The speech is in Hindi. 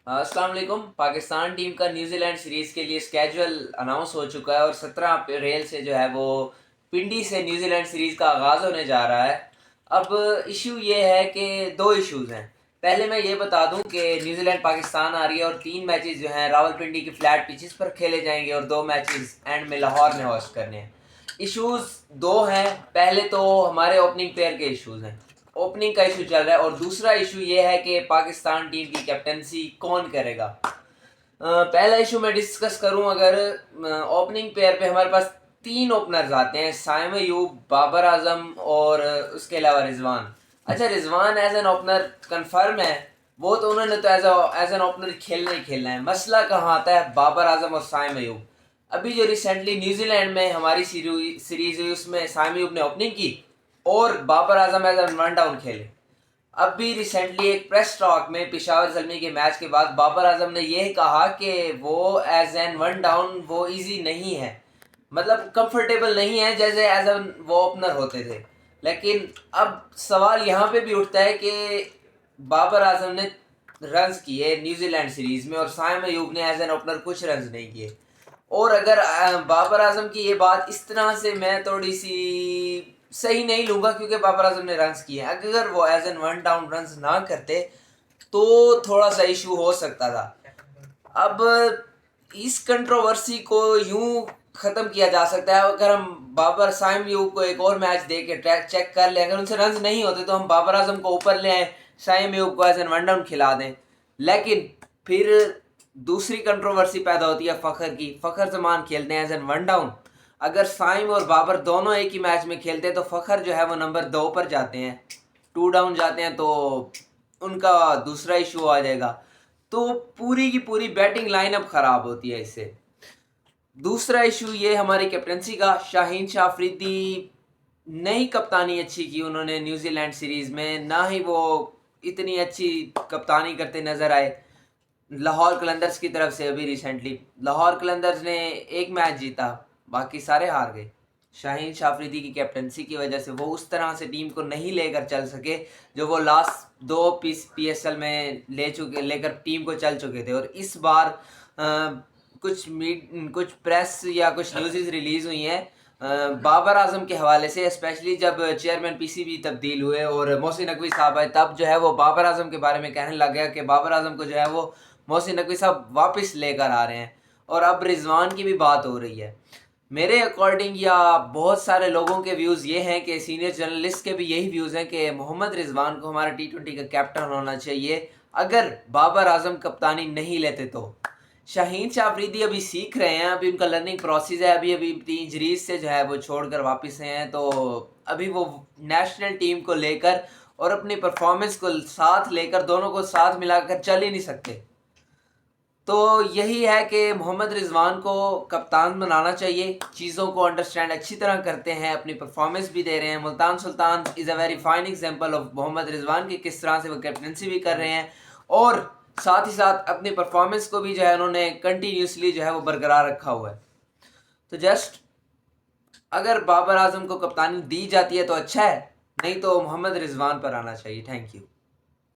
अस्सलाम वालेकुम। पाकिस्तान टीम का न्यूजीलैंड सीरीज़ के लिए स्केजुअल अनाउंस हो चुका है और 17 अप्रैल से जो है वो पिंडी से न्यूजीलैंड सीरीज़ का आगाज़ होने जा रहा है। अब इशू ये है कि दो इश्यूज़ हैं। पहले मैं ये बता दूं कि न्यूजीलैंड पाकिस्तान आ रही है और 3 मैचेस जो हैं रावलपिंडी की फ्लैट पिचेस पर खेले जाएंगे और 2 मैचेस एंड में लाहौर में होस्ट करने हैं। इश्यूज़ दो हैं। पहले तो हमारे ओपनिंग पेयर के इश्यूज़ हैं, ओपनिंग का इशू चल रहा है, और दूसरा इशू ये है कि पाकिस्तान टीम की कैप्टनसी कौन करेगा। पहला इशू मैं डिस्कस करूं, अगर ओपनिंग पेयर पे हमारे पास 3 ओपनर्स आते हैं, साइम अयूब, बाबर आजम और उसके अलावा रिजवान। अच्छा, Rizwan as an opener confirm है, वो तो उन्होंने तो एज एन ओपनर खेलना ही खेलना है। मसला कहाँ आता है, बाबर आजम और साइम अयूब। अभी जो रिसेंटली न्यूजीलैंड में हमारी सीरीज हुई उसमें साइम अयूब ने ओपनिंग की और Babar Azam as a one down खेले। अब भी रिसेंटली एक प्रेस टॉक में पेशावर जलमी के मैच के बाद बाबर आजम ने यह कहा कि वो एज एन वन डाउन वो इजी नहीं है, मतलब कंफर्टेबल नहीं है जैसे एज एन वो ओपनर होते थे। लेकिन अब सवाल यहाँ पे भी उठता है कि बाबर आजम ने रन्स किए न्यूजीलैंड सीरीज में और साइम अयूब ने एज एन ओपनर कुछ रन्स नहीं किए। और अगर बाबर आजम की ये बात इस तरह से मैं थोड़ी सी सही नहीं लूँगा, क्योंकि बाबर आजम ने रन्स किए हैं। अगर वो as a one down runs ना करते तो थोड़ा सा इशू हो सकता था। अब इस कंट्रोवर्सी को यूं ख़त्म किया जा सकता है अगर हम बाबर साइम यूब को एक और मैच दे के ट्रैक चेक कर लें। अगर उनसे रन्स नहीं होते तो हम बाबर आजम को ऊपर ले आए, साइम यूब को एज एन वन डाउन खिला दें। लेकिन फिर दूसरी कंट्रोवर्सी पैदा होती है फ़खर जमान खेलते हैं एज एन वन डाउन। अगर साइम और बाबर दोनों एक ही मैच में खेलते हैं तो फ़खर जो है वो नंबर 2 पर जाते हैं, 2 डाउन जाते हैं, तो उनका दूसरा इशू आ जाएगा। तो पूरी की पूरी बैटिंग लाइनअप ख़राब होती है इससे। दूसरा इशू ये हमारी कैप्टनसी का, शाहीन शाह अफरीदी नहीं कप्तानी अच्छी की उन्होंने न्यूजीलैंड सीरीज़ में, ना ही वो इतनी अच्छी कप्तानी करते नज़र आए। लाहौर कलंदर्स की तरफ से अभी रिसेंटली लाहौर कलंदर्स ने एक मैच जीता, बाकी सारे हार गए। शाहीन शाह अफरीदी की कैप्टनसी की वजह से वो उस तरह से टीम को नहीं लेकर चल सके जो वो लास्ट 2 PSL में लेकर टीम को चल चुके थे। और इस बार कुछ प्रेस या कुछ न्यूज़ रिलीज़ हुई हैं बाबर आजम के हवाले से, स्पेशली जब चेयरमैन पीसीबी तब्दील हुए और मोहसिन नकवी साहब आए, तब जो है वो बाबर आजम के बारे में कहने लग गया कि बाबर आजम को जो है वो मोहसिन नकवी साहब वापस लेकर आ रहे हैं। और अब रिजवान की भी बात हो रही है। मेरे अकॉर्डिंग या बहुत सारे लोगों के व्यूज़ ये हैं कि सीनियर जर्नलिस्ट के भी यही व्यूज़ हैं कि मोहम्मद रिजवान को हमारा T20 का कैप्टन होना चाहिए अगर बाबर आजम कप्तानी नहीं लेते तो। शाहीन शाह अफरीदी अभी सीख रहे हैं, अभी उनका लर्निंग प्रोसेस है, अभी अभी इंजरीज से जो है वो छोड़कर वापस आए हैं, तो अभी वो नेशनल टीम को लेकर और अपनी परफॉर्मेंस को साथ लेकर दोनों को साथ मिलाकर चल ही नहीं सकते। तो यही है कि मोहम्मद रिजवान को कप्तान बनाना चाहिए। चीज़ों को अंडरस्टैंड अच्छी तरह करते हैं, अपनी परफॉर्मेंस भी दे रहे हैं। Multan Sultan is a very fine example of Mohammad Rizwan की किस तरह से वो कैप्टनसी भी कर रहे हैं और साथ ही साथ अपनी परफॉर्मेंस को भी जो है उन्होंने कंटिन्यूसली जो है वो बरकरार रखा हुआ है। तो जस्ट अगर बाबर आजम को कप्तानी दी जाती है तो अच्छा है, नहीं तो मोहम्मद रिजवान पर आना चाहिए। Thank you.